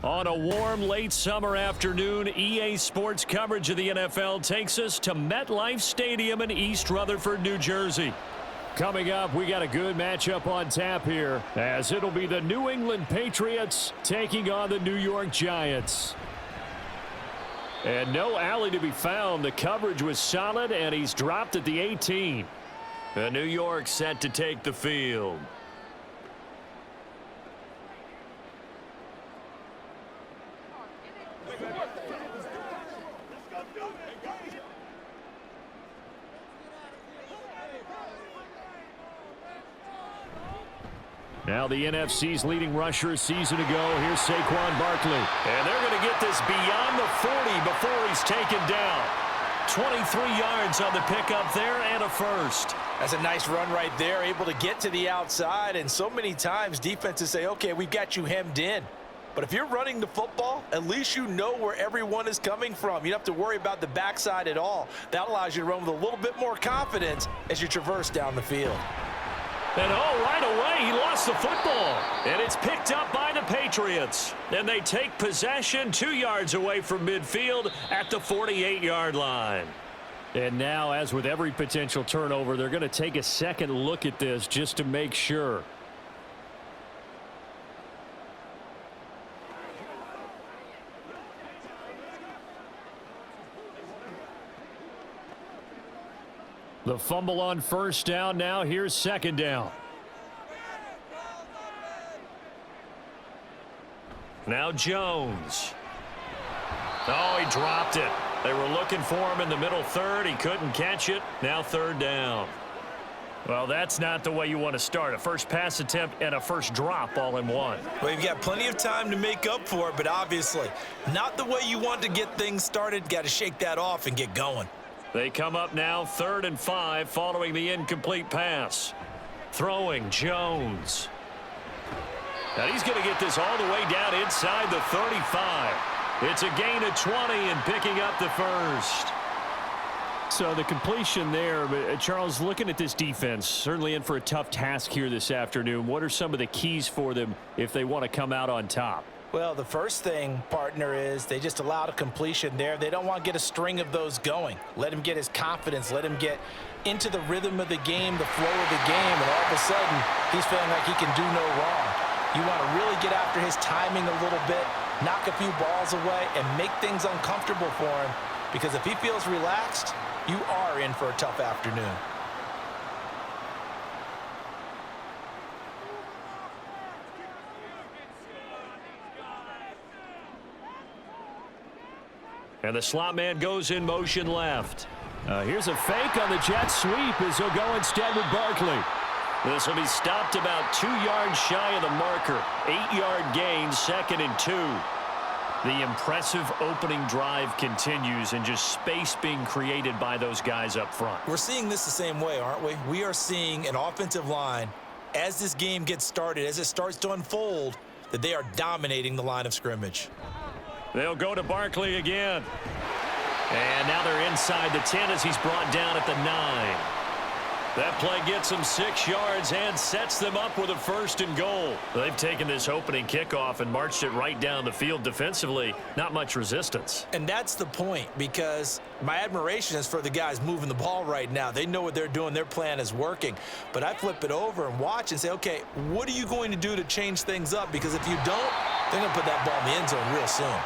On a warm late summer afternoon, EA Sports coverage of the NFL takes us to MetLife Stadium in East Rutherford, New Jersey. Coming up, we got a good matchup on tap here, as it'll be the New England Patriots taking on the New York Giants. And no alley to be found. The coverage was solid, and he's dropped at the 18. The New York set to take the field. Now the NFC's leading rusher a season ago. Here's Saquon Barkley. And they're going to get this beyond the 40 before he's taken down. 23 yards on the pickup there and a first. That's a nice run right there, able to get to the outside. And so many times defenses say, okay, we've got you hemmed in. But if you're running the football, at least you know where everyone is coming from. You don't have to worry about the backside at all. That allows you to run with a little bit more confidence as you traverse down the field. And right away, he lost the football. And it's picked up by the Patriots. And they take possession 2 yards away from midfield at the 48-yard line. And now, as with every potential turnover, they're going to take a second look at this just to make sure. The fumble on first down. Now here's second down. Now Jones. Oh, he dropped it. They were looking for him in the middle third. He couldn't catch it. Now third down. Well, that's not the way you want to start. A first pass attempt and a first drop all in one. Well, you've got plenty of time to make up for it, but obviously not the way you want to get things started. Got to shake that off and get going. They come up now 3rd and 5 following the incomplete pass. Throwing Jones. And he's going to get this all the way down inside the 35. It's a gain of 20 and picking up the first. So the completion there, but Charles, looking at this defense, certainly in for a tough task here this afternoon. What are some of the keys for them if they want to come out on top? Well, the first thing, partner, is they just allowed a completion there. They don't want to get a string of those going. Let him get his confidence. Let him get into the rhythm of the game, the flow of the game, and all of a sudden, he's feeling like he can do no wrong. You want to really get after his timing a little bit, knock a few balls away, and make things uncomfortable for him, because if he feels relaxed, you are in for a tough afternoon. And the slot man goes in motion left. Here's a fake on the jet sweep as he'll go instead with Barkley. This will be stopped about 2 yards shy of the marker. 8-yard gain, 2nd and 2. The impressive opening drive continues, and just space being created by those guys up front. We're seeing this the same way, aren't we? We are seeing an offensive line, as this game gets started, as it starts to unfold, that they are dominating the line of scrimmage. They'll go to Barkley again. And now they're inside the 10 as he's brought down at the 9. That play gets them 6 yards and sets them up with a 1st and goal. They've taken this opening kickoff and marched it right down the field defensively. Not much resistance. And that's the point, because my admiration is for the guys moving the ball right now. They know what they're doing. Their plan is working. But I flip it over and watch and say, okay, what are you going to do to change things up? Because if you don't, they're going to put that ball in the end zone real soon.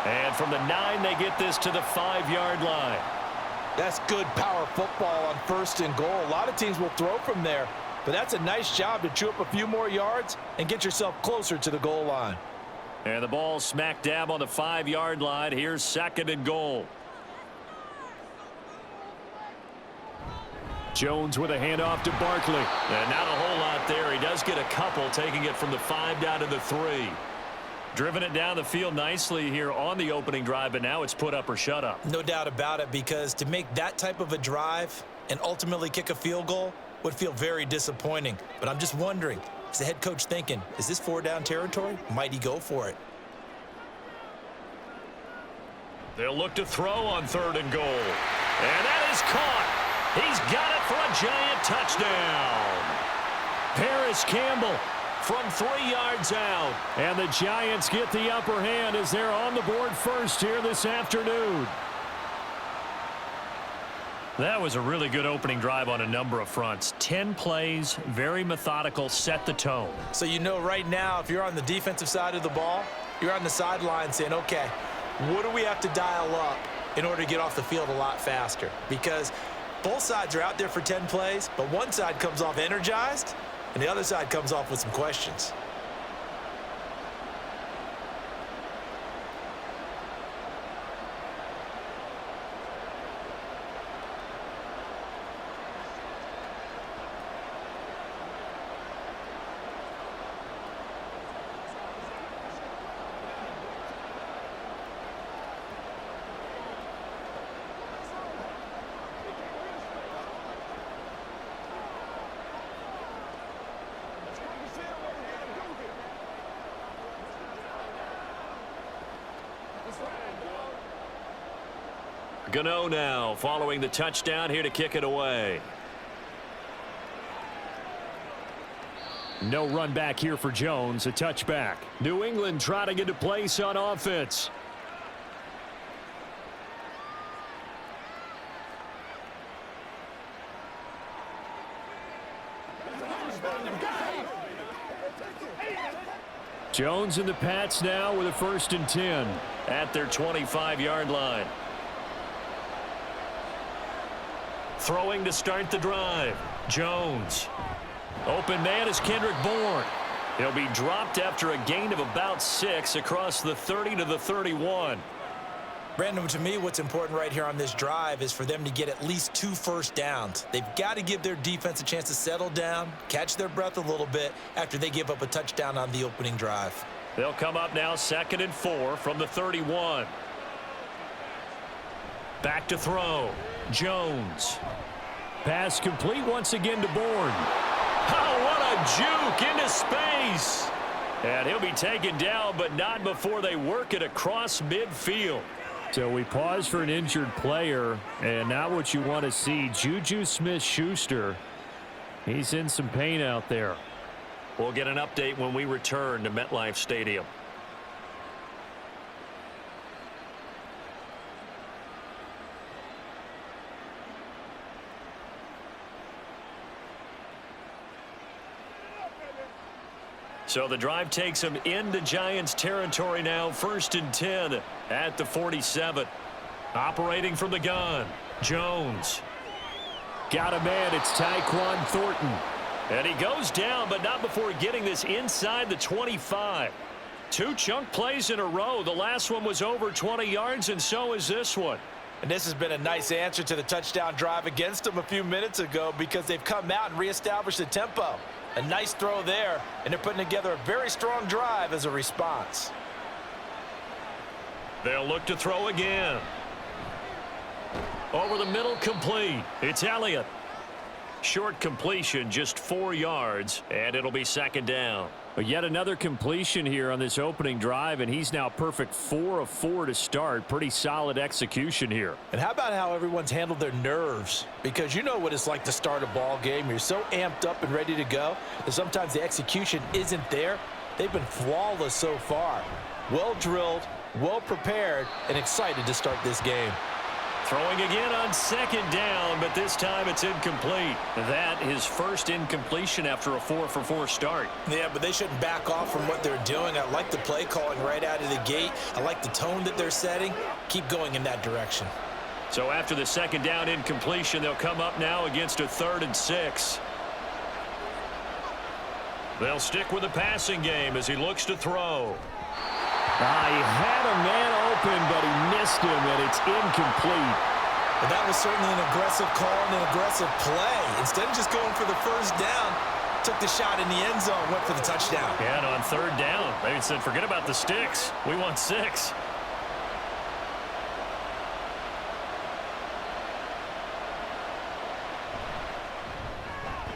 And from the 9, they get this to the 5-yard line. That's good power football on 1st and goal. A lot of teams will throw from there, but that's a nice job to chew up a few more yards and get yourself closer to the goal line. And the ball smack dab on the 5-yard line. Here's 2nd and goal. Jones with a handoff to Barkley. And not a whole lot there. He does get a couple, taking it from the 5 down to the 3. Driven it down the field nicely here on the opening drive, but now it's put up or shut up. No doubt about it, because to make that type of a drive and ultimately kick a field goal would feel very disappointing. But I'm just wondering, is the head coach thinking, is this 4-down territory? Might he go for it? They'll look to throw on 3rd and goal. And that is caught. He's got it for a Giant touchdown. Paris Campbell from 3 yards out. And the Giants get the upper hand as they're on the board first here this afternoon. That was a really good opening drive on a number of fronts. 10 plays, very methodical, set the tone. So you know right now, if you're on the defensive side of the ball, you're on the sideline saying, okay, what do we have to dial up in order to get off the field a lot faster? Because both sides are out there for 10 plays, but one side comes off energized, and the other side comes off with some questions. Gano now following the touchdown here to kick it away. No run back here for Jones, a touchback. New England trying to get into place on offense. Jones and the Pats now with a 1st and 10 at their 25-yard line. Throwing to start the drive. Jones. Open man is Kendrick Bourne. He'll be dropped after a gain of about 6 across the 30 to the 31. Brandon, to me, what's important right here on this drive is for them to get at least 2 first downs. They've got to give their defense a chance to settle down, catch their breath a little bit after they give up a touchdown on the opening drive. They'll come up now 2nd and 4 from the 31. Back to throw. Jones. Pass complete once again to Bourne. Oh, what a juke into space. And he'll be taken down, but not before they work it across midfield. So we pause for an injured player, and now what you want to see, Juju Smith-Schuster. He's in some pain out there. We'll get an update when we return to MetLife Stadium. So the drive takes him into Giants territory now, 1st and 10 at the 47. Operating from the gun, Jones. Got a man, it's Tyquan Thornton. And he goes down, but not before getting this inside the 25. 2 chunk plays in a row. The last one was over 20 yards, and so is this one. And this has been a nice answer to the touchdown drive against them a few minutes ago because they've come out and reestablished the tempo. A nice throw there, and they're putting together a very strong drive as a response. They'll look to throw again. Over the middle, complete. It's Elliott. Short completion, just 4 yards, and it'll be 2nd down. But yet another completion here on this opening drive, and he's now perfect 4 of 4 to start. Pretty solid execution here. And how about how everyone's handled their nerves? Because you know what it's like to start a ball game. You're so amped up and ready to go that sometimes the execution isn't there. They've been flawless so far. Well drilled, well prepared, and excited to start this game. Throwing again on 2nd down, but this time it's incomplete. That his first incompletion after a 4-for-4 start. Yeah, but they shouldn't back off from what they're doing. I like the play calling right out of the gate. I like the tone that they're setting. Keep going in that direction. So after the 2nd down incompletion, they'll come up now against a 3rd and 6. They'll stick with the passing game as he looks to throw. He had a man open, but he missed him, and it's incomplete. But that was certainly an aggressive call and an aggressive play. Instead of just going for the first down, took the shot in the end zone, went for the touchdown. Yeah, and on 3rd down, they said, forget about the sticks. We want 6.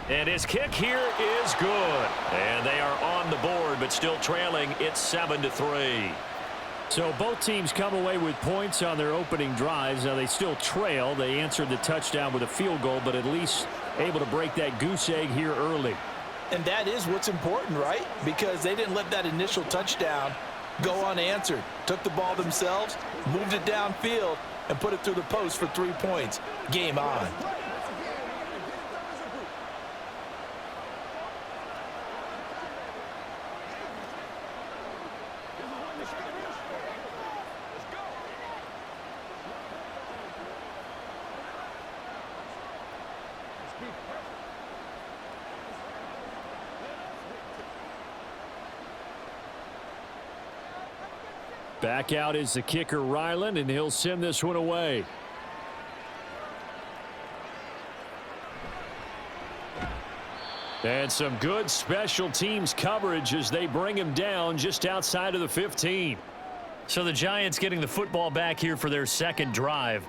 And his kick here is good. And they are on the board, but still trailing. It's 7-3. So both teams come away with points on their opening drives. Now they still trail. They answered the touchdown with a field goal, but at least able to break that goose egg here early. And that is what's important, right? Because they didn't let that initial touchdown go unanswered. Took the ball themselves, moved it downfield, and put it through the post for 3 points. Game on. Back out is the kicker, Ryland, and he'll send this one away. And some good special teams coverage as they bring him down just outside of the 15. So the Giants getting the football back here for their second drive.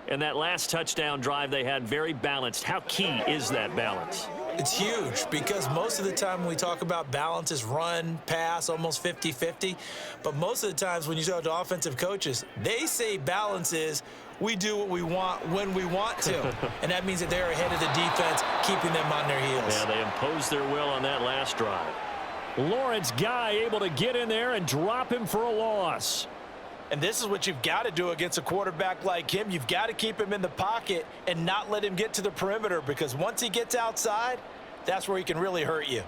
And that last touchdown drive they had very balanced. How key is that balance? It's huge because most of the time when we talk about balance is run, pass, almost 50-50. But most of the times when you talk to offensive coaches, they say balance is we do what we want when we want to. And that means that they're ahead of the defense, keeping them on their heels. Yeah, they imposed their will on that last drive. Lawrence Guy able to get in there and drop him for a loss. And this is what you've got to do against a quarterback like him. You've got to keep him in the pocket and not let him get to the perimeter, because once he gets outside, that's where he can really hurt you.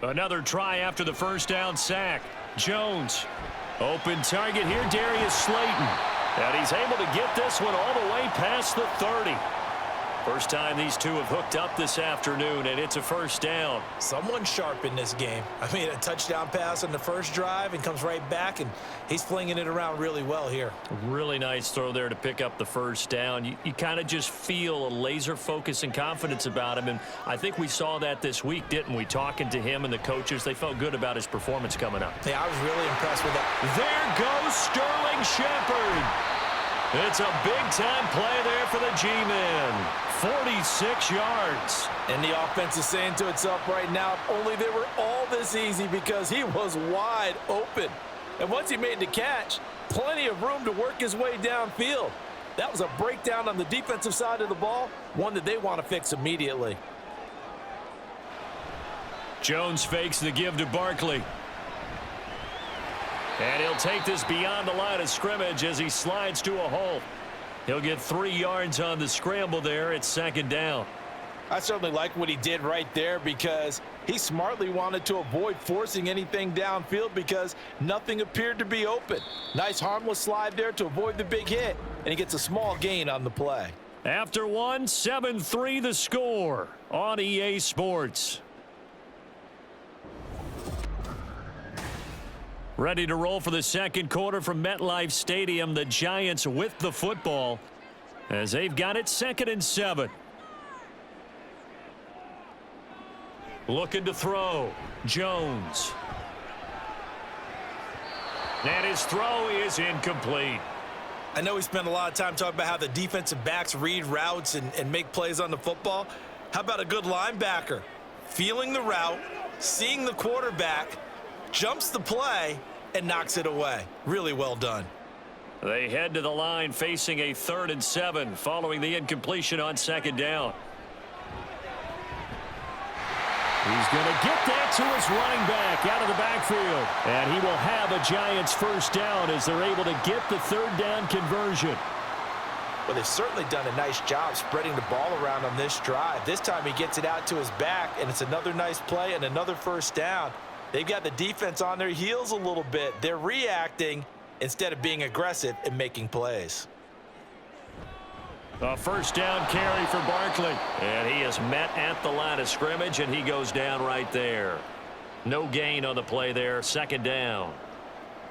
Another try after the first down sack. Jones, open target here, Darius Slayton. And he's able to get this one all the way past the 30. First time these two have hooked up this afternoon, and it's a first down. Someone's sharp in this game. I mean, a touchdown pass on the first drive and comes right back, and he's flinging it around really well here. Really nice throw there to pick up the first down. You kind of just feel a laser focus and confidence about him, and I think we saw that this week, didn't we? Talking to him and the coaches, they felt good about his performance coming up. Yeah, I was really impressed with that. There goes Sterling Shepard. It's a big-time play there for the G-men. 46 yards. And the offense is saying to itself right now, if only they were all this easy, because he was wide open. And once he made the catch, plenty of room to work his way downfield. That was a breakdown on the defensive side of the ball, one that they want to fix immediately. Jones fakes the give to Barkley. And he'll take this beyond the line of scrimmage as he slides to a hole. He'll get 3 yards on the scramble there. It's second down. I certainly like what he did right there, because he smartly wanted to avoid forcing anything downfield because nothing appeared to be open. Nice harmless slide there to avoid the big hit, and he gets a small gain on the play. After one, 7-3 the score on EA Sports. Ready to roll for the second quarter from MetLife Stadium. The Giants with the football as they've got it 2nd and 7. Looking to throw. Jones. And his throw is incomplete. I know we spent a lot of time talking about how the defensive backs read routes and make plays on the football. How about a good linebacker? Feeling the route, seeing the quarterback, jumps the play, and knocks it away. Really well done. They head to the line facing a 3rd and 7 following the incompletion on second down. He's going to get that to his running back out of the backfield. And he will have a Giants first down as they're able to get the 3rd down conversion. Well, they've certainly done a nice job spreading the ball around on this drive. This time he gets it out to his back, and it's another nice play and another first down. They've got the defense on their heels a little bit. They're reacting instead of being aggressive and making plays. A first down carry for Barkley. And he is met at the line of scrimmage, and he goes down right there. No gain on the play there. 2nd down.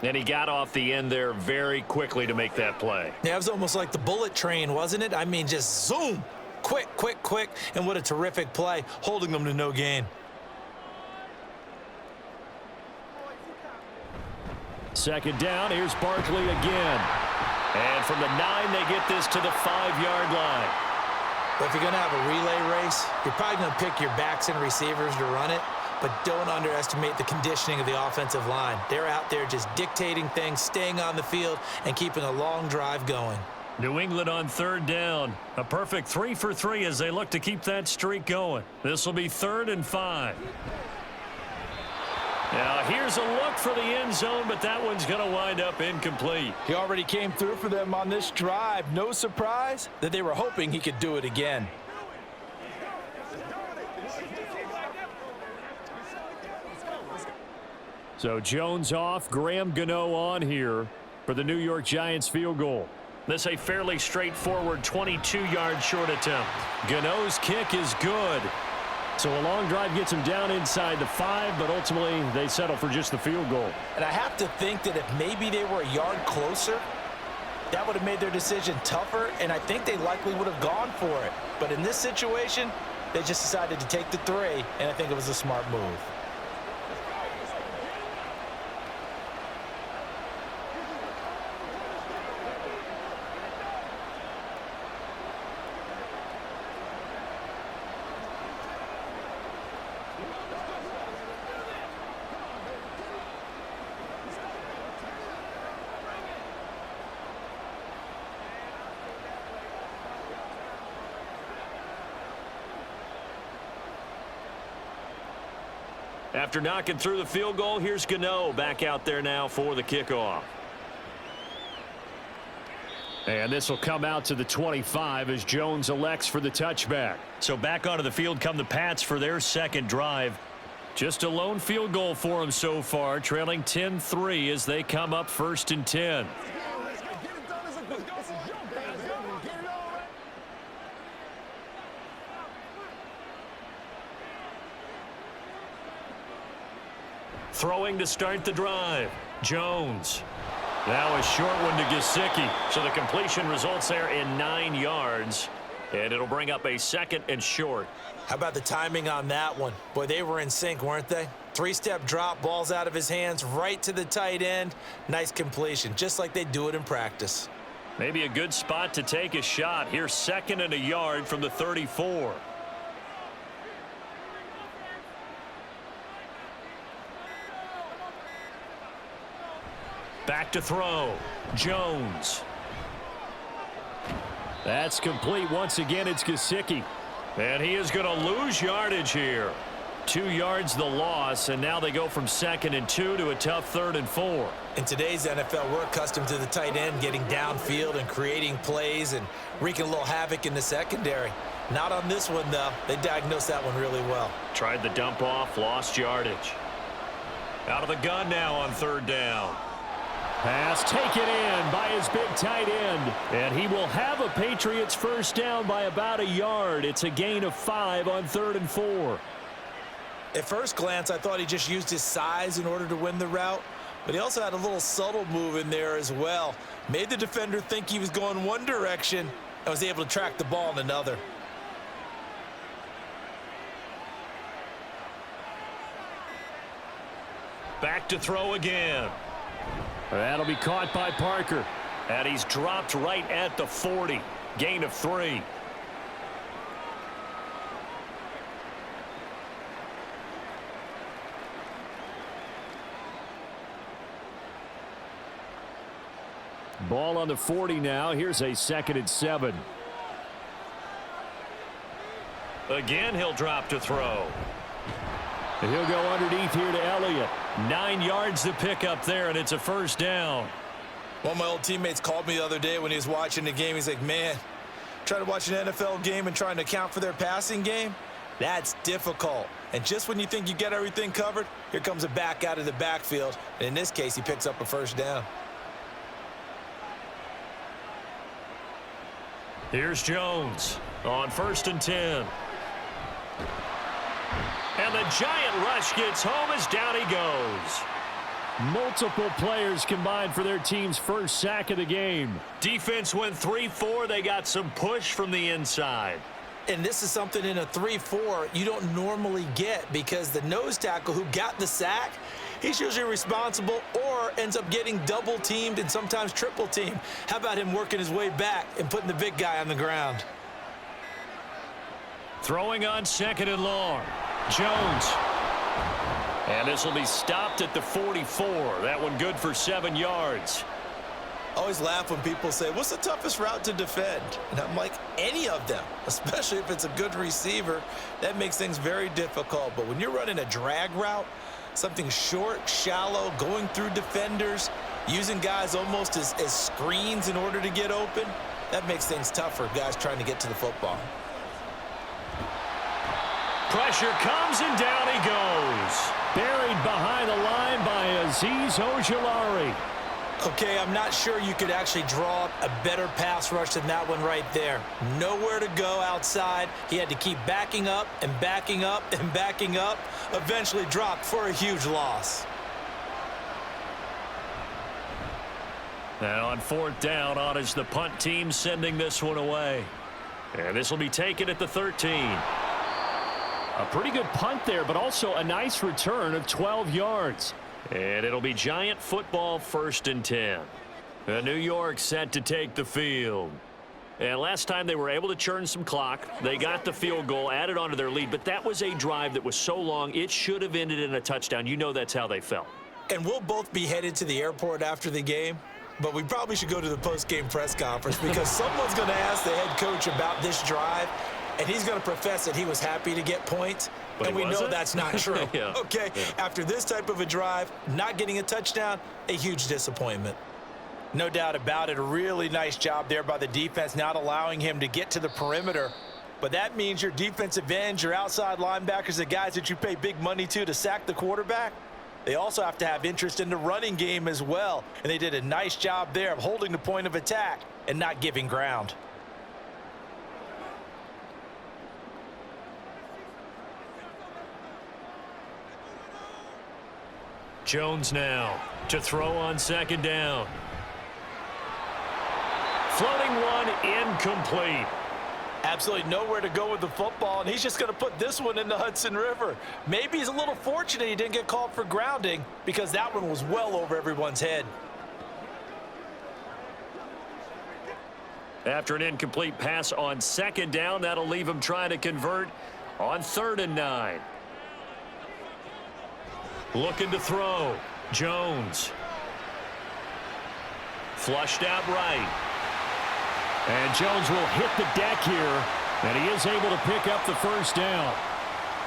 And he got off the end there very quickly to make that play. Yeah, it was almost like the bullet train, wasn't it? I mean, just zoom. Quick, quick, quick. And what a terrific play, holding them to no gain. 2nd down. Here's Barkley again. And from the 9, they get this to the 5-yard line. But if you're going to have a relay race, you're probably going to pick your backs and receivers to run it, but don't underestimate the conditioning of the offensive line. They're out there just dictating things, staying on the field, and keeping a long drive going. New England on third down. A perfect 3 for 3 as they look to keep that streak going. This will be 3rd and 5. Now here's a look for the end zone, but that one's going to wind up incomplete. He already came through for them on this drive. No surprise that they were hoping he could do it again. So Jones off, Graham Gano on here for the New York Giants field goal. This a fairly straightforward 22-yard short attempt. Gano's kick is good. So a long drive gets him down inside the 5, but ultimately they settle for just the field goal. And I have to think that if maybe they were a yard closer, that would have made their decision tougher, and I think they likely would have gone for it. But in this situation, they just decided to take the 3, and I think it was a smart move. After knocking through the field goal, here's Gano back out there now for the kickoff. And this will come out to the 25 as Jones elects for the touchback. So back onto the field come the Pats for their second drive. Just a lone field goal for them so far, trailing 10-3 as they come up 1st and 10. Throwing to start the drive. Jones. Now a short one to Gesicki. So the completion results there in 9 yards. And it'll bring up a 2nd and short. How about the timing on that one? Boy, they were in sync, weren't they? 3-step drop, balls out of his hands, right to the tight end. Nice completion, just like they do it in practice. Maybe a good spot to take a shot. Here's 2nd and a yard from the 34. Back to throw. Jones. That's complete. Once again, it's Gesicki. And he is going to lose yardage here. 2 yards the loss, and now they go from 2nd and 2 to a tough 3rd and 4. In today's NFL, we're accustomed to the tight end getting downfield and creating plays and wreaking a little havoc in the secondary. Not on this one, though. They diagnosed that one really well. Tried the dump off, lost yardage. Out of the gun now on 3rd down. Pass taken in by his big tight end. And he will have a Patriots first down by about a yard. It's a gain of 5 on 3rd and 4. At first glance, I thought he just used his size in order to win the route. But he also had a little subtle move in there as well. Made the defender think he was going one direction and was able to track the ball in another. Back to throw again. That'll be caught by Parker. And he's dropped right at the 40. Gain of 3. Ball on the 40 now. Here's a 2nd and 7. Again, he'll drop to throw. And he'll go underneath here to Elliott. 9 yards to pick up there, and it's a first down. One of my old teammates called me the other day when he was watching the game. He's like, man, trying to watch an NFL game and trying to account for their passing game, that's difficult. And just when you think you get everything covered, here comes a back out of the backfield. And in this case, he picks up a first down. Here's Jones on 1st and 10. And the giant rush gets home as down he goes. Multiple players combined for their team's first sack of the game. Defense went 3-4. They got some push from the inside. And this is something in a 3-4 you don't normally get because the nose tackle who got the sack, he's usually responsible or ends up getting double teamed and sometimes triple teamed. How about him working his way back and putting the big guy on the ground? Throwing on 2nd and long. Jones. And this will be stopped at the 44. That one good for 7 yards. Always laugh when people say, what's the toughest route to defend? And I'm like, any of them, especially if it's a good receiver. That makes things very difficult. But when you're running a drag route, something short, shallow, going through defenders, using guys almost as screens in order to get open, that makes things tough for guys trying to get to the football. Pressure comes and down he goes. Buried behind the line by Azeez Ojulari. Okay, I'm not sure you could actually draw up a better pass rush than that one right there. Nowhere to go outside. He had to keep backing up and backing up and backing up. Eventually dropped for a huge loss. And on fourth down, on is the punt team sending this one away. And this will be taken at the 13. A pretty good punt there, but also a nice return of 12 yards. And it'll be Giant football, 1st and 10. New York set to take the field. And last time they were able to churn some clock. They got the field goal, added onto their lead, but that was a drive that was so long, it should have ended in a touchdown. You know that's how they felt. And we'll both be headed to the airport after the game, but we probably should go to the post-game press conference because someone's going to ask the head coach about this drive, and he's going to profess that he was happy to get points. But and we know that's not true. Yeah. Okay, yeah. After this type of a drive, not getting a touchdown, a huge disappointment. No doubt about it, a really nice job there by the defense, not allowing him to get to the perimeter. But that means your defensive ends, your outside linebackers, the guys that you pay big money to sack the quarterback, they also have to have interest in the running game as well. And they did a nice job there of holding the point of attack and not giving ground. Jones now to throw on 2nd down. Floating one, incomplete. Absolutely nowhere to go with the football, and he's just going to put this one in the Hudson River. Maybe he's a little fortunate he didn't get called for grounding because that one was well over everyone's head. After an incomplete pass on 2nd down, that'll leave him trying to convert on 3rd and 9. Looking to throw. Jones. Flushed out right. And Jones will hit the deck here, and he is able to pick up the 1st down.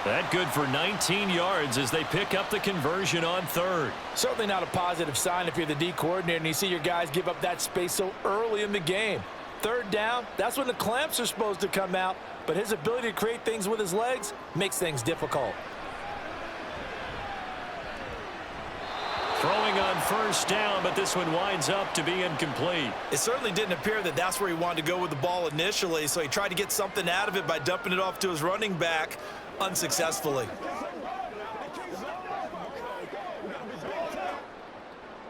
That good for 19 yards as they pick up the conversion on 3rd. Certainly not a positive sign if you're the D coordinator and you see your guys give up that space so early in the game. 3rd down, that's when the clamps are supposed to come out, but his ability to create things with his legs makes things difficult. Throwing on 1st down, but this one winds up to be incomplete. It certainly didn't appear that that's where he wanted to go with the ball initially, so he tried to get something out of it by dumping it off to his running back unsuccessfully.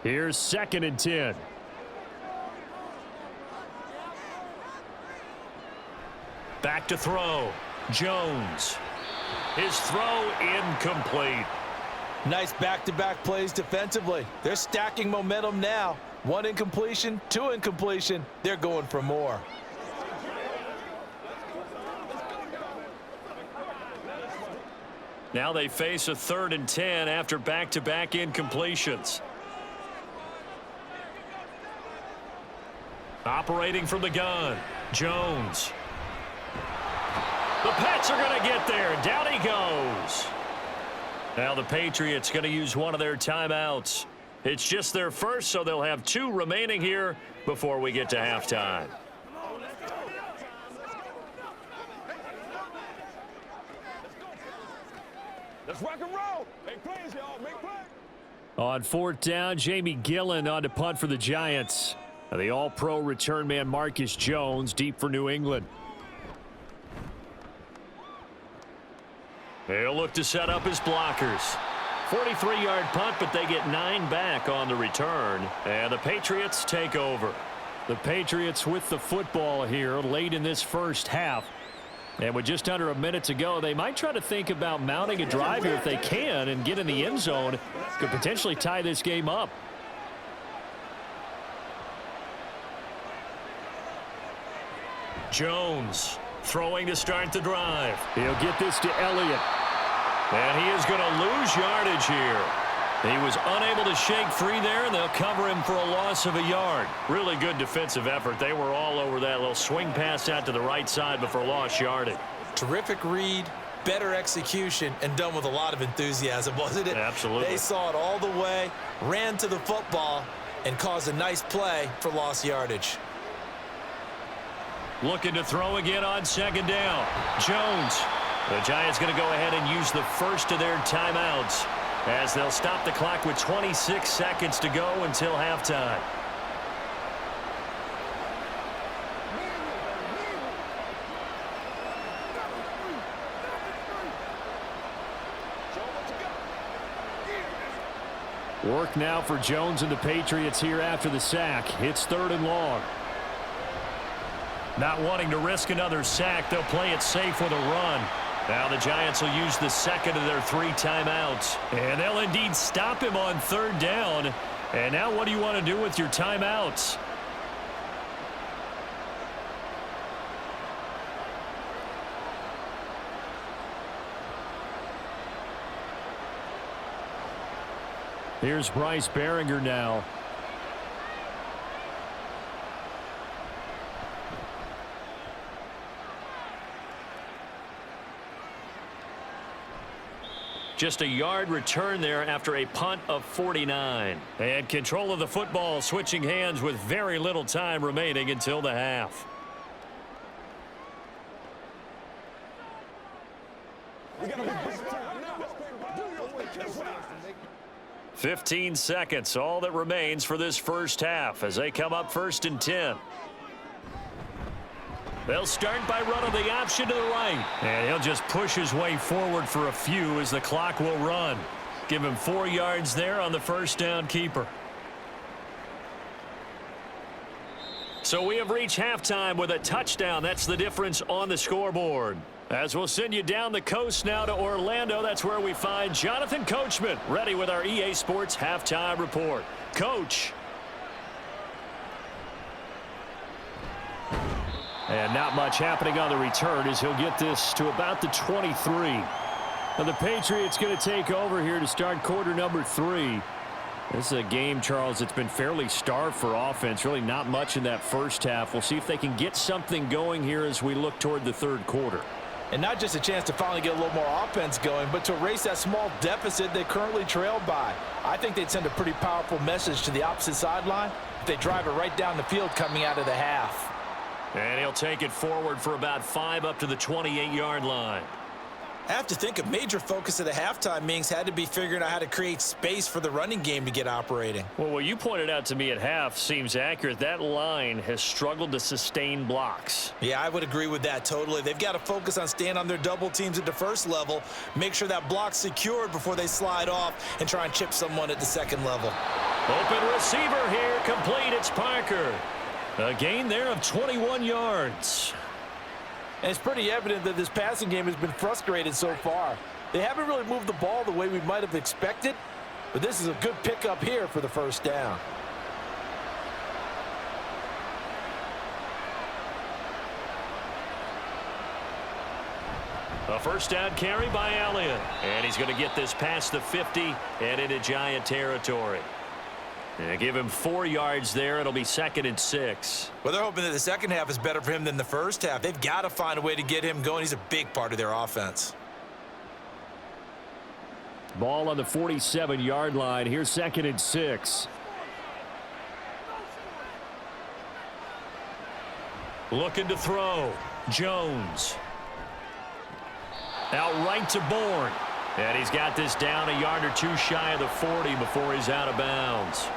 Here's 2nd and 10. Back to throw. Jones. His throw incomplete. Nice back-to-back plays defensively. They're stacking momentum now. 1 incompletion, 2 incompletion. They're going for more. Now they face a 3rd and 10 after back-to-back incompletions. Operating from the gun. Jones. The Pats are going to get there. Down he goes. Now the Patriots going to use one of their timeouts. It's just their first, so they'll have 2 remaining here before we get to halftime. Let's rock and roll. Make plays, y'all. Make plays. On 4th down, Jamie Gillen on to punt for the Giants. The all-pro return man Marcus Jones deep for New England. He'll look to set up his blockers. 43-yard punt, but they get 9 back on the return. And the Patriots take over. The Patriots with the football here late in this first half. And with just under a minute to go, they might try to think about mounting a drive here if they can and get in the end zone. Could potentially tie this game up. Jones throwing to start the drive. He'll get this to Elliott. And he is going to lose yardage here. He was unable to shake free there, and they'll cover him for a loss of a yard. Really good defensive effort. They were all over that little swing pass out to the right side before lost yardage. Terrific read, better execution, and done with a lot of enthusiasm, wasn't it? Absolutely. They saw it all the way, ran to the football, and caused a nice play for lost yardage. Looking to throw again on second down. Jones. The Giants going to go ahead and use the first of their timeouts as they'll stop the clock with 26 seconds to go until halftime. Work now for Jones and the Patriots here after the sack. It's 3rd and long. Not wanting to risk another sack, they'll play it safe with a run. Now the Giants will use the second of their 3 timeouts. And they'll indeed stop him on 3rd down. And now what do you want to do with your timeouts? Here's Bryce Baringer now. Just a yard return there after a punt of 49. And control of the football switching hands with very little time remaining until the half. We gotta be big time now. 15 seconds, all that remains for this first half as they come up 1st and 10. They'll start by running the option to the right. And he'll just push his way forward for a few as the clock will run. Give him 4 yards there on the first down keeper. So we have reached halftime with a touchdown. That's the difference on the scoreboard. As we'll send you down the coast now to Orlando, that's where we find Jonathan Coachman ready with our EA Sports Halftime Report. Coach. And not much happening on the return as he'll get this to about the 23. Now the Patriots going to take over here to start quarter number 3. This is a game, Charles, that's been fairly starved for offense. Really not much in that first half. We'll see if they can get something going here as we look toward the 3rd quarter. And not just a chance to finally get a little more offense going, but to erase that small deficit they currently trailed by. I think they'd send a pretty powerful message to the opposite sideline if they drive it right down the field coming out of the half. And he'll take it forward for about 5 up to the 28-yard line. I have to think a major focus of the halftime meetings had to be figuring out how to create space for the running game to get operating. Well, what you pointed out to me at half seems accurate. That line has struggled to sustain blocks. Yeah, I would agree with that totally. They've got to focus on staying on their double teams at the first level, make sure that block's secured before they slide off and try and chip someone at the second level. Open receiver here, complete. It's Parker. A gain there of 21 yards. And it's pretty evident that this passing game has been frustrated so far. They haven't really moved the ball the way we might have expected, but this is a good pickup here for the first down. A first down carry by Elliott. And he's going to get this past the 50 and into Giant territory. And give him 4 yards there. It'll be 2nd and 6. Well, they're hoping that the second half is better for him than the first half. They've got to find a way to get him going. He's a big part of their offense. Ball on the 47-yard line. Here's 2nd and 6. Looking to throw. Jones. Out right to Bourne. And he's got this down a yard or 2 shy of the 40 before he's out of bounds.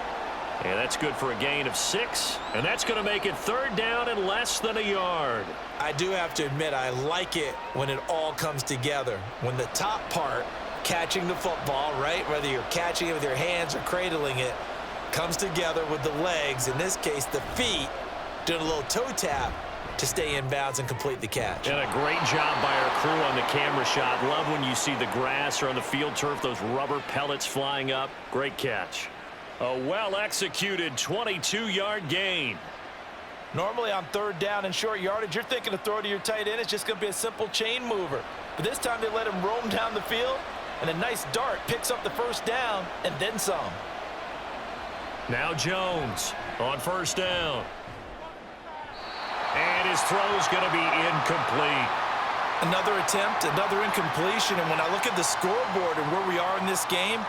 And that's good for a gain of 6. And that's going to make it 3rd down and less than a yard. I do have to admit, I like it when it all comes together. When the top part, catching the football, right, whether you're catching it with your hands or cradling it, comes together with the legs, in this case the feet, doing a little toe tap to stay in bounds and complete the catch. And a great job by our crew on the camera shot. Love when you see the grass or on the field turf, those rubber pellets flying up. Great catch. A well-executed 22-yard gain. Normally on 3rd down and short yardage, you're thinking to throw to your tight end. It's just going to be a simple chain mover. But this time they let him roam down the field, And a nice dart picks up the first down and then some. Now Jones on first down. And his throw's going to be incomplete. Another attempt, another incompletion. And when I look at the scoreboard and where we are in this game,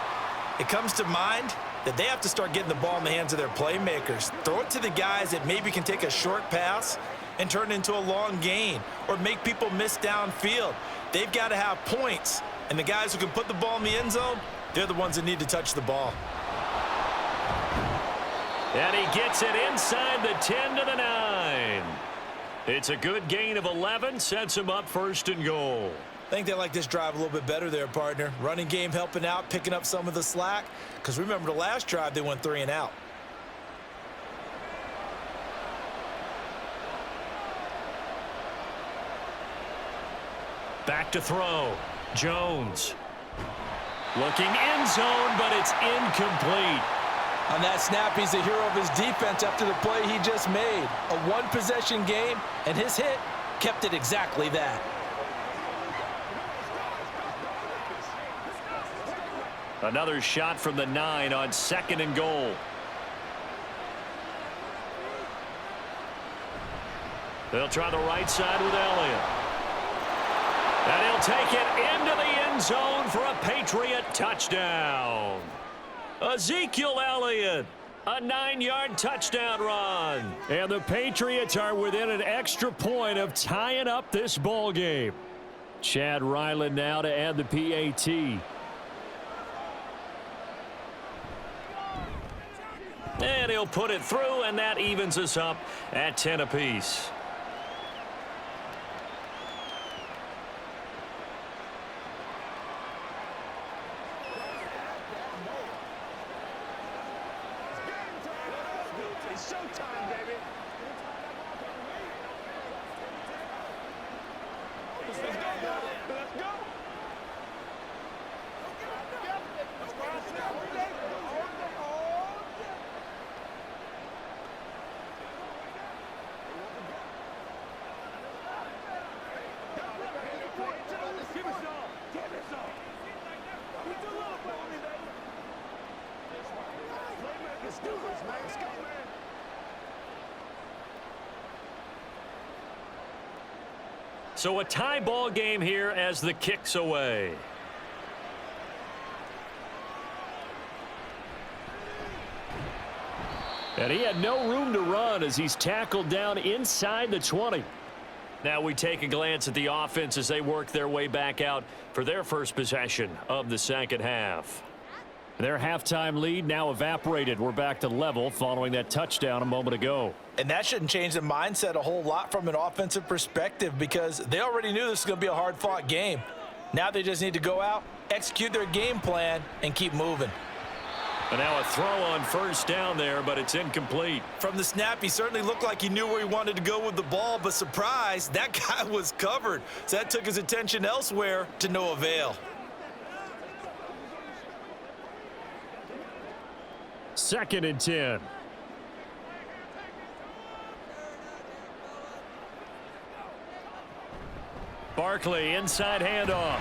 it comes to mind that they have to start getting the ball in the hands of their playmakers. Throw it to the guys that maybe can take a short pass and turn it into a long gain or make people miss downfield. They've got to have points. And the guys who can put the ball in the end zone, they're the ones that need to touch the ball. And he gets it inside the 10 to the 9. It's a good gain of 11, sets him up first and goal. I think they like this drive a little bit better there, partner. Running game helping out, picking up some of the slack. Because remember the last drive, they went 3 and out. Back to throw. Jones. Looking end zone, but it's incomplete. On that snap, he's the hero of his defense after the play he just made. A one-possession game, and his hit kept it exactly that. Another shot from the 9 on second and goal. They'll try the right side with Elliott. And he'll take it into the end zone for a Patriot touchdown. Ezekiel Elliott, a 9-yard touchdown run. And the Patriots are within an extra point of tying up this ball game. Chad Ryland now to add the PAT. And he'll put it through, and that evens us up at 10 apiece. It's showtime, baby. Let's go. Let's go. Let's do this, man. Let's go, man. So a tie ball game here as the kick's away. And he had no room to run as he's tackled down inside the 20. Now we take a glance at the offense as they work their way back out for their first possession of the second half. Their halftime lead now evaporated. We're back to level following that touchdown a moment ago. And that shouldn't change the mindset a whole lot from an offensive perspective because they already knew this was going to be a hard-fought game. Now they just need to go out, execute their game plan, and keep moving. And now a throw on first down there, but it's incomplete. From the snap, he certainly looked like he knew where he wanted to go with the ball, but surprise, that guy was covered. So that took his attention elsewhere to no avail. Second and 10. Barkley inside handoff.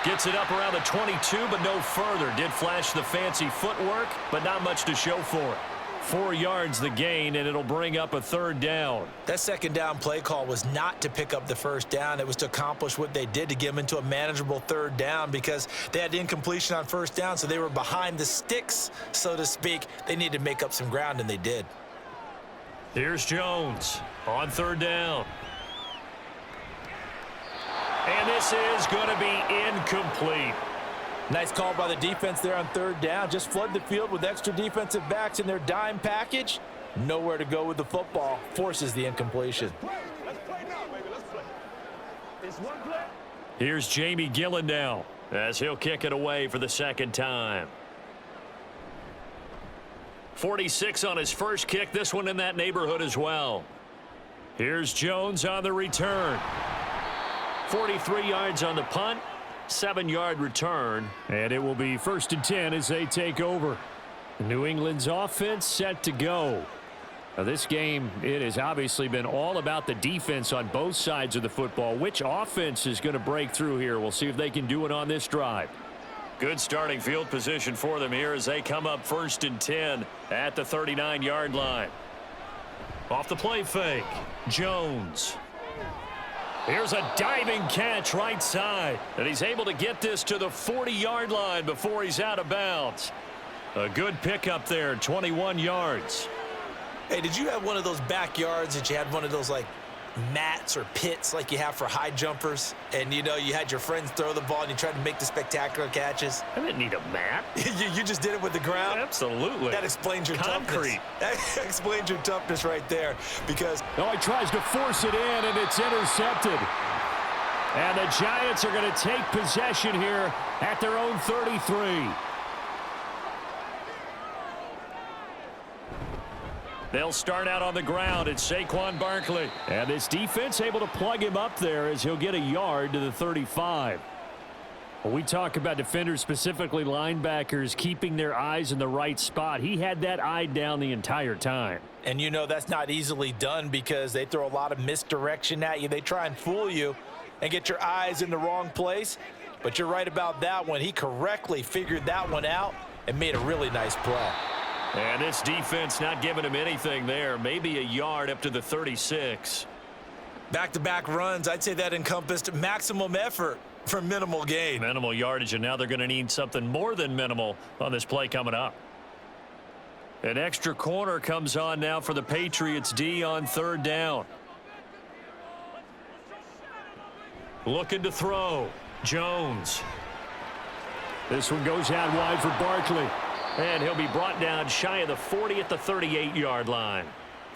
Gets it up around the 22, but no further. Did flash the fancy footwork, but not much to show for it. 4 yards the gain, and it'll bring up a third down. That second down play call was not to pick up the first down. It was to accomplish what they did to get them into a manageable third down because they had incompletion on first down, so they were behind the sticks, so to speak. They needed to make up some ground, and they did. Here's Jones on third down. And this is going to be incomplete. Nice call by the defense there on third down. Just flood the field with extra defensive backs in their dime package. Nowhere to go with the football. Forces the incompletion. Let's play now, baby. Let's play. It's one play. Here's Jamie Gillen now as he'll kick it away for the second time. 46 on his first kick. This one in that neighborhood as well. Here's Jones on the return. 43 yards on the punt. 7-yard return, and it will be first and 10 as they take over. New England's offense set to go. Now this game, it has obviously been all about the defense on both sides of the football. Which offense is going to break through here? We'll see if they can do it on this drive. Good starting field position for them here as they come up 1st and 10 at the 39-yard line. Off the play fake, Jones. Here's a diving catch right side, and he's able to get this to the 40-yard line before he's out of bounds. A good pickup there, 21 yards. Hey, did you have one of those backyards that you had one of those, like, mats or pits like you have for high jumpers? And, you know, you had your friends throw the ball and you tried to make the spectacular catches? I didn't need a mat. you just did it with the ground? Absolutely. That explains your toughness. That explains your toughness right there because... Oh, he tries to force it in, and it's intercepted. And the Giants are going to take possession here at their own 33. They'll start out on the ground. It's Saquon Barkley. And this defense able to plug him up there as he'll get a yard to the 35. When we talk about defenders, specifically linebackers, keeping their eyes in the right spot, he had that eye down the entire time. And you know that's not easily done because they throw a lot of misdirection at you. They try and fool you and get your eyes in the wrong place. But you're right about that one. He correctly figured that one out and made a really nice play. And this defense not giving him anything there. Maybe a yard up to the 36. Back-to-back runs, I'd say that encompassed maximum effort for minimal gain. Minimal yardage, and now they're going to need something more than minimal on this play coming up. An extra corner comes on now for the Patriots D on 3rd down. Looking to throw. Jones. This one goes out wide for Barkley. And he'll be brought down shy of the 40 at the 38-yard line.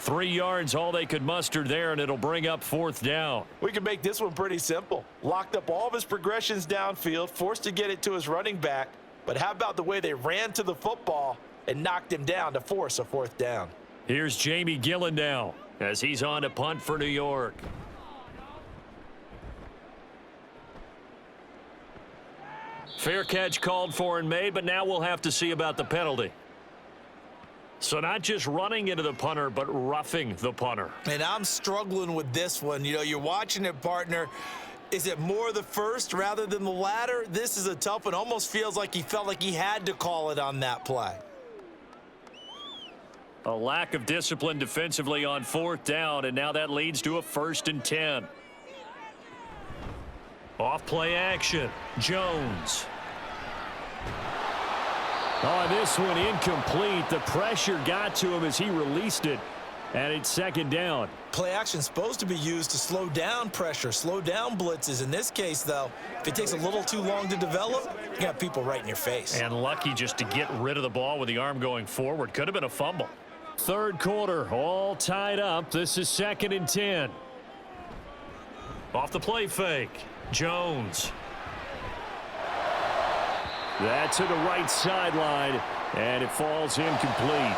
3 yards, all they could muster there, and it'll bring up 4th down. We can make this one pretty simple. Locked up all of his progressions downfield, forced to get it to his running back. But how about the way they ran to the football and knocked him down to force a 4th down? Here's Jamie Gillen now as he's on to punt for New York. Fair catch called for and made, but now we'll have to see about the penalty. So not just running into the punter, but roughing the punter. And I'm struggling with this one. You know, you're watching it, partner. Is it more the first rather than the latter? This is a tough one. Almost feels like he felt like he had to call it on that play. A lack of discipline defensively on 4th down, and now that leads to a 1st and 10. Off play action. Jones. Oh, this one incomplete. The pressure got to him as he released it, and it's 2nd down. Play action is supposed to be used to slow down pressure, slow down blitzes. In this case, though, if it takes a little too long to develop, you got people right in your face. And lucky just to get rid of the ball with the arm going forward. Could have been a fumble. 3rd quarter, all tied up. This is 2nd and 10. Off the play fake. Jones. That's to the right sideline, and it falls incomplete.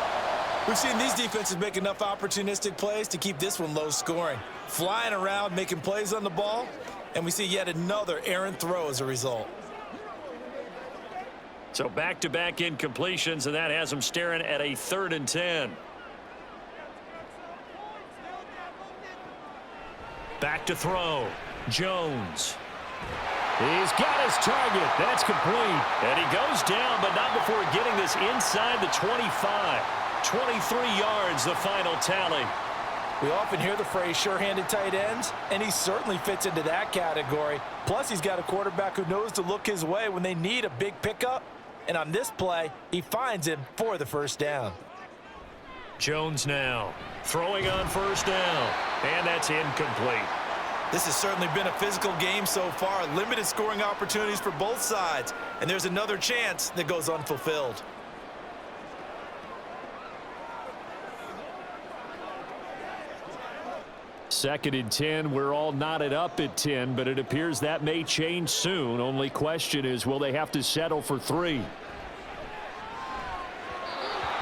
We've seen these defenses make enough opportunistic plays to keep this one low scoring. Flying around, making plays on the ball, and we see yet another errant throw as a result. So back-to-back incompletions, and that has them staring at a 3rd and 10. Back to throw. Jones. He's got his target. That's complete. And he goes down, but not before getting this inside the 25. 23 yards, the final tally. We often hear the phrase sure-handed tight ends, and he certainly fits into that category. Plus, he's got a quarterback who knows to look his way when they need a big pickup. And on this play, he finds him for the 1st down. Jones now throwing on 1st down, and that's incomplete. This has certainly been a physical game so far. Limited scoring opportunities for both sides. And there's another chance that goes unfulfilled. Second and 10. We're all knotted up at 10, but it appears that may change soon. Only question is, will they have to settle for 3?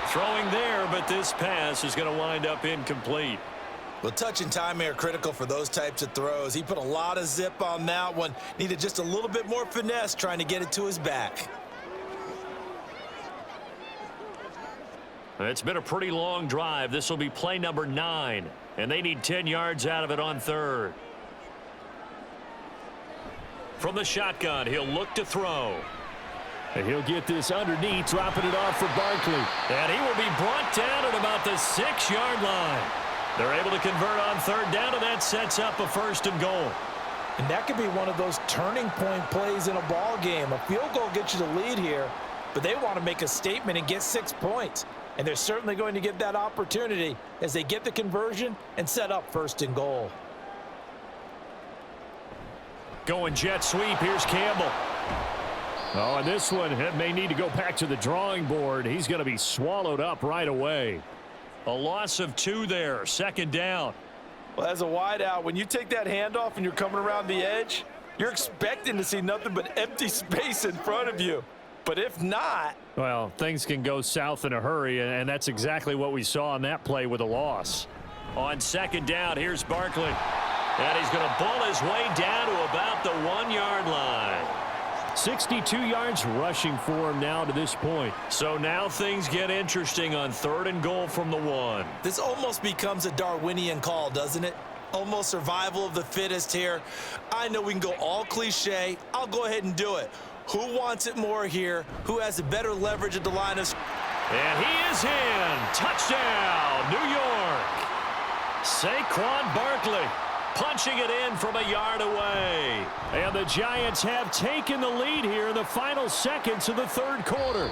Throwing there, but this pass is going to wind up incomplete. Well, touch and timing are critical for those types of throws. He put a lot of zip on that one. Needed just a little bit more finesse trying to get it to his back. It's been a pretty long drive. This will be play number 9, and they need 10 yards out of it on 3rd. From the shotgun, he'll look to throw. And he'll get this underneath, dropping it off for Barkley. And he will be brought down at about the 6-yard line. They're able to convert on third down, and that sets up a 1st and goal. And that could be one of those turning point plays in a ball game. A field goal gets you the lead here, but they want to make a statement and get 6 points. And they're certainly going to get that opportunity as they get the conversion and set up 1st and goal. Going jet sweep. Here's Campbell. Oh, and this one may need to go back to the drawing board. He's going to be swallowed up right away. A loss of 2 there. 2nd down. Well, as a wideout, when you take that handoff and you're coming around the edge, you're expecting to see nothing but empty space in front of you. But if not... Well, things can go south in a hurry, and that's exactly what we saw on that play with a loss. On 2nd down, here's Barkley. And he's going to bull his way down to about the 1-yard line. 62 yards rushing for him now to this point. So now things get interesting on 3rd and goal from the 1. This almost becomes a Darwinian call, doesn't it? Almost survival of the fittest here. I know we can go all cliche. I'll go ahead and do it. Who wants it more here? Who has the better leverage at the line of... And he is in. Touchdown, New York. Saquon Barkley punching it in from a yard away. And the Giants have taken the lead here in the final seconds of the 3rd quarter.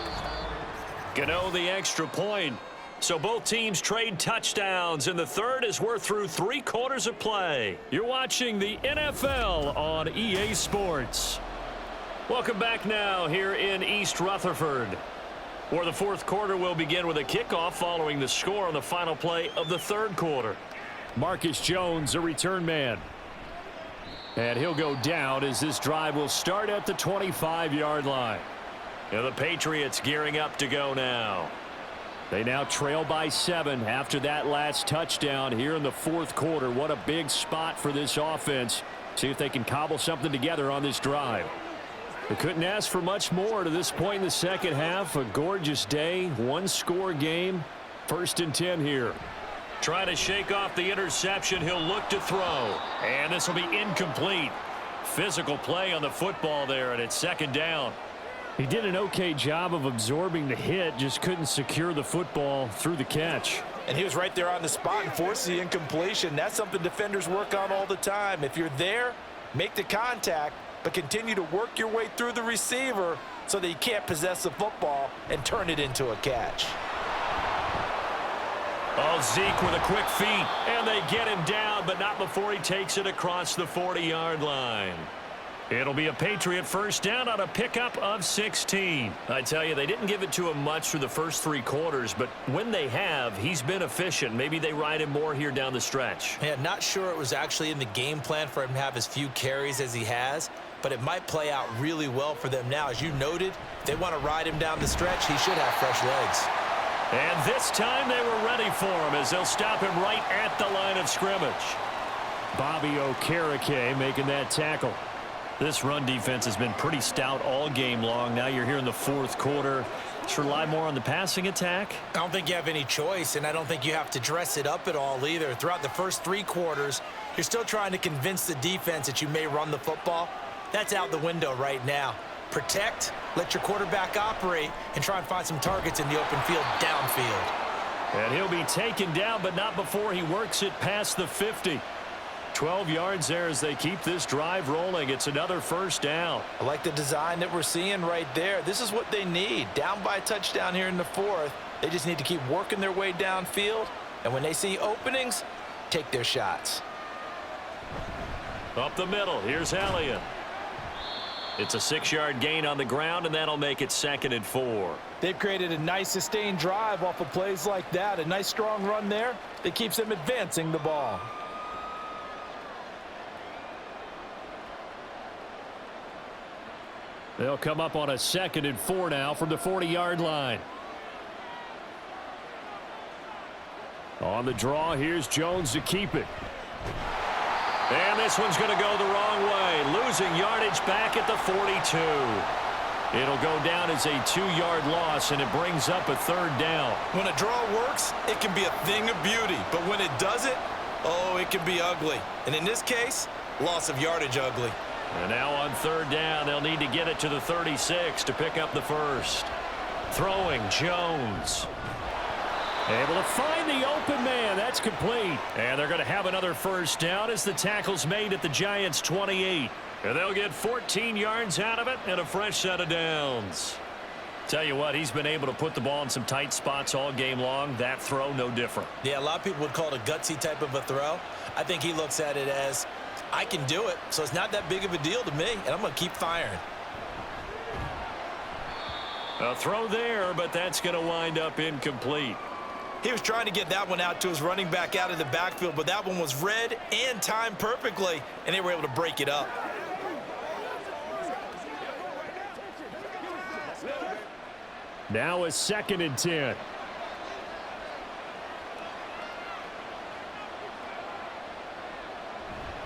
Gano the extra point. So both teams trade touchdowns in the 3rd as we're through 3 quarters of play. You're watching the NFL on EA Sports. Welcome back now here in East Rutherford, where the 4th quarter will begin with a kickoff following the score on the final play of the 3rd quarter. Marcus Jones, a return man. And he'll go down as this drive will start at the 25-yard line. And the Patriots gearing up to go now. They now trail by 7 after that last touchdown here in the 4th quarter. What a big spot for this offense. See if they can cobble something together on this drive. They couldn't ask for much more to this point in the 2nd half. A gorgeous day, 1-score game. 1st and 10 here. Trying to shake off the interception. He'll look to throw. And this will be incomplete. Physical play on the football there, and it's 2nd down. He did an okay job of absorbing the hit, just couldn't secure the football through the catch. And he was right there on the spot and forced the incompletion. That's something defenders work on all the time. If you're there, make the contact, but continue to work your way through the receiver so that you can't possess the football and turn it into a catch. Oh, Zeke with a quick feet, and they get him down, but not before he takes it across the 40-yard line. It'll be a Patriot 1st down on a pickup of 16. I tell you, they didn't give it to him much through the first 3 quarters, but when they have, he's been efficient. Maybe they ride him more here down the stretch. Yeah, not sure it was actually in the game plan for him to have as few carries as he has, but it might play out really well for them now. As you noted, if they want to ride him down the stretch, he should have fresh legs. And this time they were ready for him as they'll stop him right at the line of scrimmage. Bobby Okereke making that tackle. This run defense has been pretty stout all game long. Now you're here in the 4th quarter. Should rely more on the passing attack? I don't think you have any choice, and I don't think you have to dress it up at all either. Throughout the first 3 quarters, you're still trying to convince the defense that you may run the football. That's out the window right now. Protect, let your quarterback operate, and try and find some targets in the open field downfield. And he'll be taken down, but not before he works it past the 50. 12 yards there as they keep this drive rolling. It's another 1st down. I like the design that we're seeing right there. This is what they need. Down by a touchdown here in the 4th. They just need to keep working their way downfield. And when they see openings, take their shots. Up the middle, here's Elliott. It's a 6-yard gain on the ground, and that'll make it 2nd and 4. They've created a nice sustained drive off of plays like that. A nice strong run there that keeps them advancing the ball. They'll come up on a 2nd and 4 now from the 40-yard line. On the draw, here's Jones to keep it. And this one's going to go the wrong way. Losing yardage back at the 42. It'll go down as a 2-yard loss, and it brings up a 3rd down. When a draw works, it can be a thing of beauty. But when it doesn't, oh, it can be ugly. And in this case, loss of yardage ugly. And now on third down, they'll need to get it to the 36 to pick up the first. Throwing, Jones. Able to find the open man. That's complete. And they're going to have another first down as the tackle's made at the Giants' 28. And they'll get 14 yards out of it and a fresh set of downs. Tell you what, he's been able to put the ball in some tight spots all game long. That throw, no different. Yeah, a lot of people would call it a gutsy type of a throw. I think he looks at it as, I can do it, so it's not that big of a deal to me, and I'm going to keep firing. A throw there, but that's going to wind up incomplete. He was trying to get that one out to his running back out of the backfield, but that one was read and timed perfectly, and they were able to break it up. Now a 2nd and 10.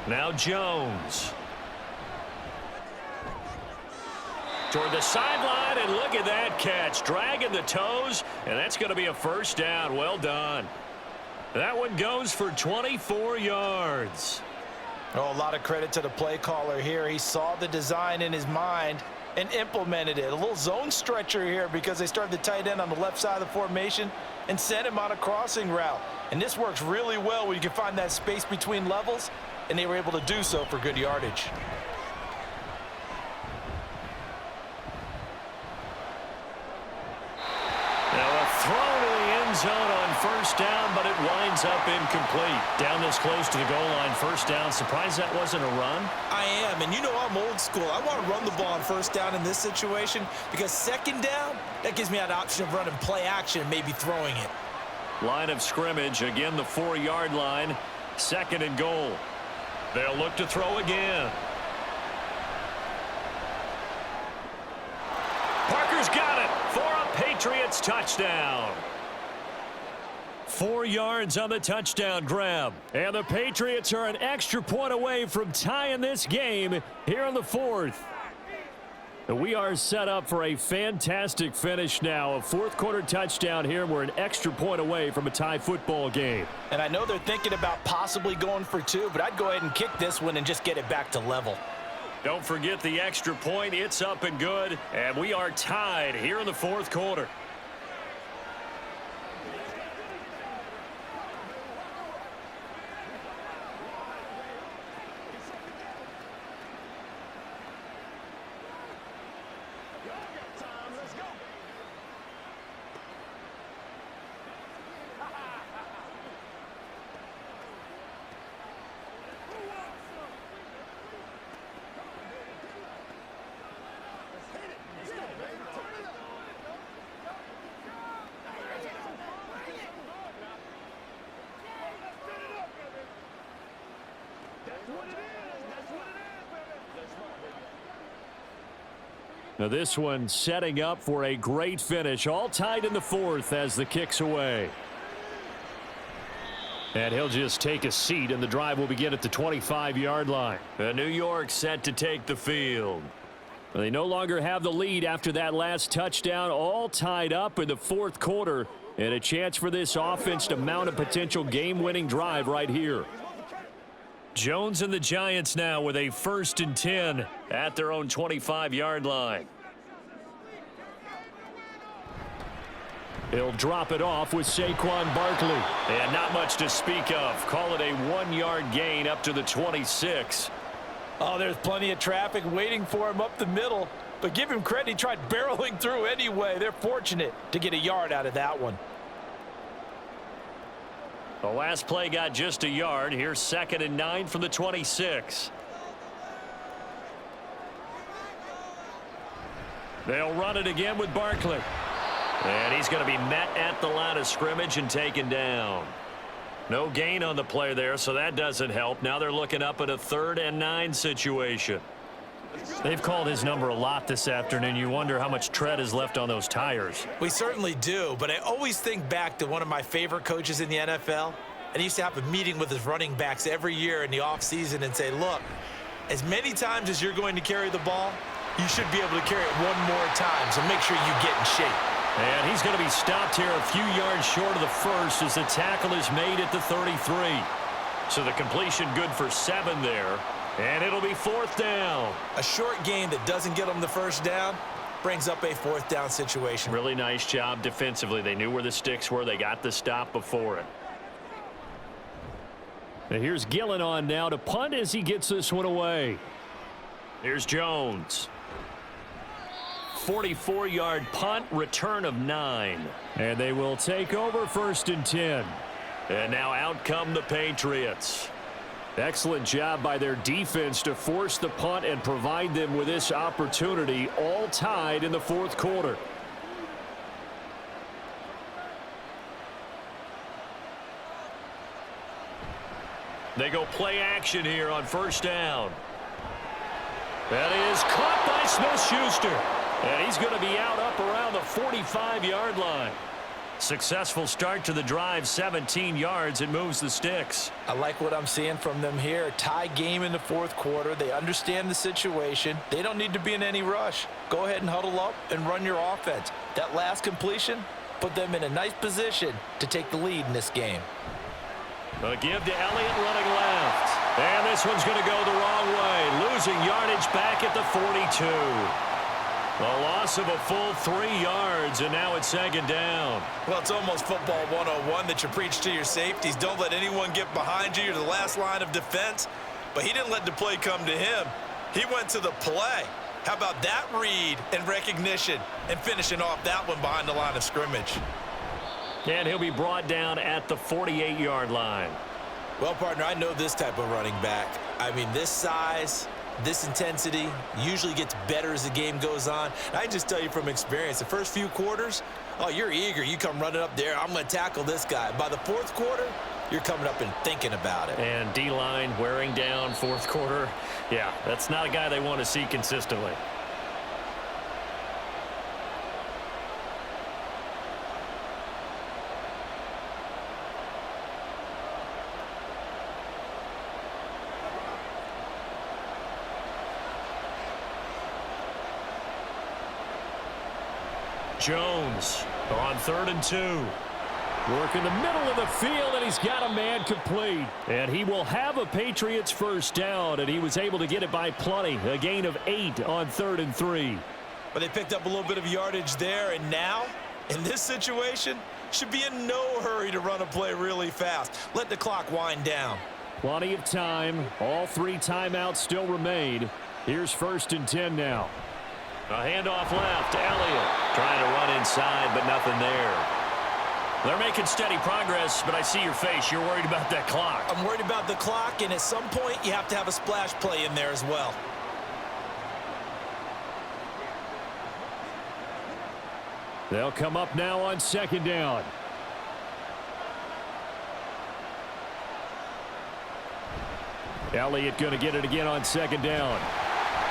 Now Jones. Toward the sideline, and look at that catch. Dragging the toes, and that's going to be a first down. Well done. That one goes for 24 yards. Oh, a lot of credit to the play caller here. He saw the design in his mind and implemented it. A little zone stretcher here because they started the tight end on the left side of the formation and sent him on a crossing route. And this works really well when you can find that space between levels, and they were able to do so for good yardage. Now a throw to the end zone on first down, but it winds up incomplete. Down this close to the goal line, first down. Surprised that wasn't a run? I am, and you know I'm old school. I want to run the ball on first down in this situation because second down, that gives me that option of running play action and maybe throwing it. Line of scrimmage, again the 4-yard line, 2nd and goal. They'll look to throw again. Parker's got it for a Patriots touchdown. 4 yards on the touchdown grab. And the Patriots are an extra point away from tying this game here in the 4th. We are set up for a fantastic finish now. A 4th quarter touchdown here. We're an extra point away from a tie football game. And I know they're thinking about possibly going for 2, but I'd go ahead and kick this one and just get it back to level. Don't forget the extra point. It's up and good. And we are tied here in the 4th quarter. Now this one setting up for a great finish. All tied in the 4th as the kick's away. And he'll just take a seat, and the drive will begin at the 25-yard line. New York set to take the field. They no longer have the lead after that last touchdown. All tied up in the 4th quarter. And a chance for this offense to mount a potential game-winning drive right here. Jones and the Giants now with a 1st and 10 at their own 25-yard line. He'll drop it off with Saquon Barkley. And not much to speak of. Call it a 1-yard gain up to the 26. Oh, there's plenty of traffic waiting for him up the middle. But give him credit, he tried barreling through anyway. They're fortunate to get a yard out of that one. The last play got just a yard. Here's 2nd and 9 from the 26. They'll run it again with Barkley. And he's going to be met at the line of scrimmage and taken down. No gain on the play there, so that doesn't help. Now they're looking up at a 3rd and 9 situation. They've called his number a lot this afternoon. You wonder how much tread is left on those tires. We certainly do, but I always think back to one of my favorite coaches in the NFL. And he used to have a meeting with his running backs every year in the offseason and say, look, as many times as you're going to carry the ball, you should be able to carry it one more time, so make sure you get in shape. And he's going to be stopped here a few yards short of the first as the tackle is made at the 33. So the completion good for 7 there. And it'll be 4th down. A short gain that doesn't get them the first down brings up a 4th down situation. Really nice job defensively. They knew where the sticks were. They got the stop before it. And here's Gillen on now to punt as he gets this one away. Here's Jones. 44-yard punt, return of 9. And they will take over 1st and 10. And now out come the Patriots. Excellent job by their defense to force the punt and provide them with this opportunity, all tied in the 4th quarter. They go play action here on 1st down. That is caught by Smith-Schuster. And he's going to be out up around the 45-yard line. Successful start to the drive, 17 yards, and moves the sticks. I like what I'm seeing from them here. Tie game in the 4th quarter. They understand the situation. They don't need to be in any rush. Go ahead and huddle up and run your offense. That last completion put them in a nice position to take the lead in this game. A give to Elliott running left. And this one's going to go the wrong way. Losing yardage back at the 42. A loss of a full 3 yards, and now it's 2nd down. Well, it's almost football 101 that you preach to your safeties. Don't let anyone get behind you. You're the last line of defense. But he didn't let the play come to him. He went to the play. How about that read and recognition and finishing off that one behind the line of scrimmage? And he'll be brought down at the 48-yard line. Well, partner, I know this type of running back. I mean, this size, this intensity usually gets better as the game goes on. And I just tell you from experience, the first few quarters, oh, you're eager. You come running up there, I'm going to tackle this guy. By the 4th quarter, you're coming up and thinking about it. And D-line wearing down 4th quarter. Yeah, that's not a guy they want to see consistently. Jones on 3rd and 2. Work in the middle of the field, and he's got a man complete. And he will have a Patriots 1st down, and he was able to get it by plenty. A gain of 8 on 3rd and 3. But they picked up a little bit of yardage there, and now, in this situation, should be in no hurry to run a play really fast. Let the clock wind down. Plenty of time. All 3 timeouts still remain. Here's 1st and 10 now. A handoff left to Elliott. Trying to run inside, but nothing there. They're making steady progress, but I see your face. You're worried about that clock. I'm worried about the clock, and at some point, you have to have a splash play in there as well. They'll come up now on 2nd down. Elliott going to get it again on 2nd down.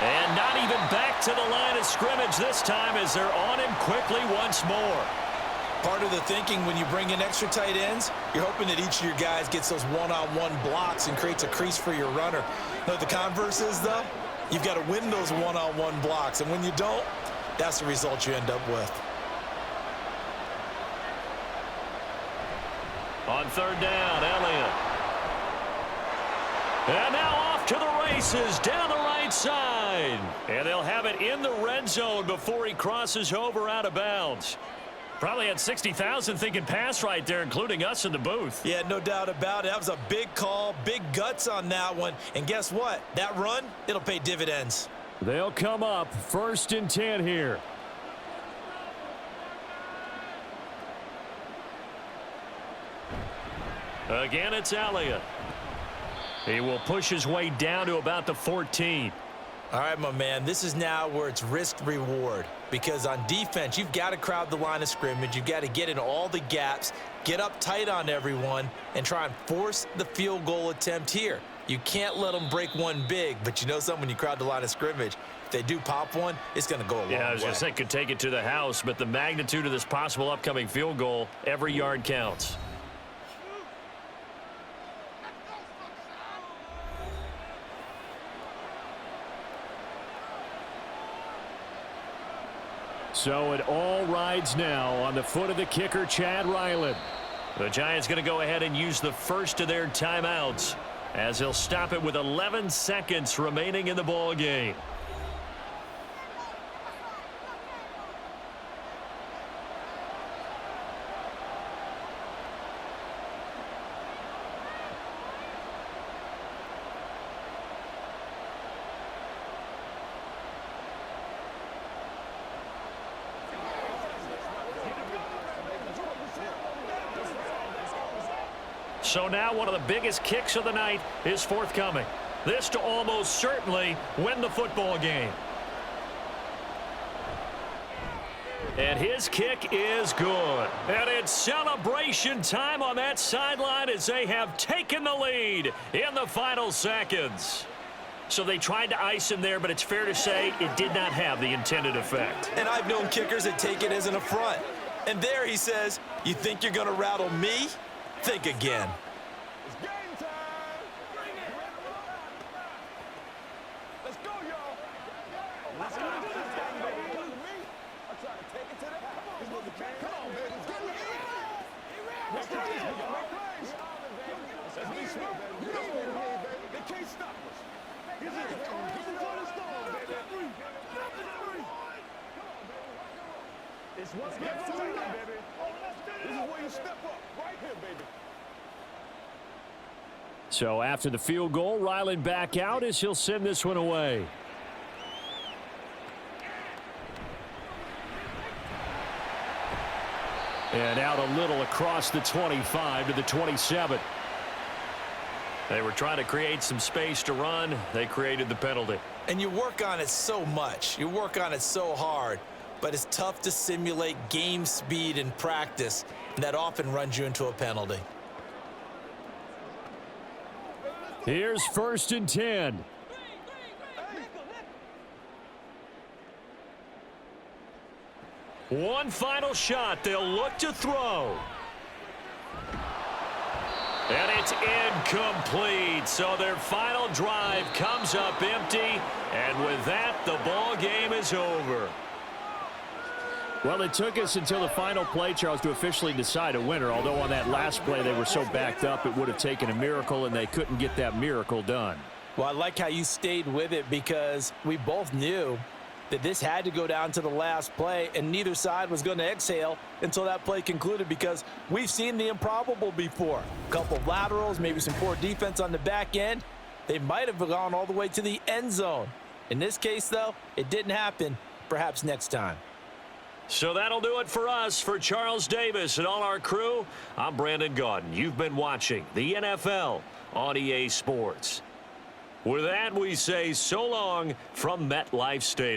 And not even back to the line of scrimmage this time as they're on him quickly once more. Part of the thinking when you bring in extra tight ends, you're hoping that each of your guys gets those one-on-one blocks and creates a crease for your runner. Now, the converse is, though, you've got to win those one-on-one blocks. And when you don't, that's the result you end up with. On 3rd down, Elliott. And now off to the races down the right side. And they'll have it in the red zone before he crosses over out of bounds. Probably had 60,000 thinking pass right there, including us in the booth. Yeah, no doubt about it. That was a big call, big guts on that one. And guess what? That run, it'll pay dividends. They'll come up 1st and 10 here. Again, it's Elliott. He will push his way down to about the 14. All right, my man, this is now where it's risk-reward. Because on defense, you've got to crowd the line of scrimmage. You've got to get in all the gaps, get up tight on everyone, and try and force the field goal attempt here. You can't let them break one big, but you know something, when you crowd the line of scrimmage, if they do pop one, it's going to go a long way. Yeah, I was going to say could take it to the house, but the magnitude of this possible upcoming field goal, every yard counts. So it all rides now on the foot of the kicker, Chad Ryland. The Giants going to go ahead and use the first of their timeouts. as he'll stop it with 11 seconds remaining in the ball game. So now one of the biggest kicks of the night is forthcoming. This to almost certainly win the football game. And his kick is good. And it's celebration time on that sideline as they have taken the lead in the final seconds. So they tried to ice him there, but it's fair to say it did not have the intended effect. And I've known kickers that take it as an affront. And there he says, you think you're going to rattle me? Think again. It's game time. Let's go, y'all. Let's go. I try to take it to the house. Come on, baby. Let's do this. We got no plays. Let's be smart. They can't stop us. This is before the storm, baby. It's one step to the left, baby. This is where you step up. Right here, baby. So after the field goal, Ryland back out as he'll send this one away. And out a little across the 25 to the 27. They were trying to create some space to run. They created the penalty. And you work on it so much. You work on it so hard. But it's tough to simulate game speed in practice. And that often runs you into a penalty. Here's 1st and 10. One final shot. They'll look to throw. And it's incomplete. So their final drive comes up empty. And with that, the ball game is over. Well, it took us until the final play, Charles, to officially decide a winner. Although on that last play they were so backed up, it would have taken a miracle, and they couldn't get that miracle done. Well, I like how you stayed with it because we both knew that this had to go down to the last play, and neither side was going to exhale until that play concluded because we've seen the improbable before. A couple of laterals, maybe some poor defense on the back end. They might have gone all the way to the end zone. In this case, though, it didn't happen. Perhaps next time. So that'll do it for us. For Charles Davis and all our crew, I'm Brandon Gaudin. You've been watching the NFL on EA Sports. With that, we say so long from MetLife Stadium.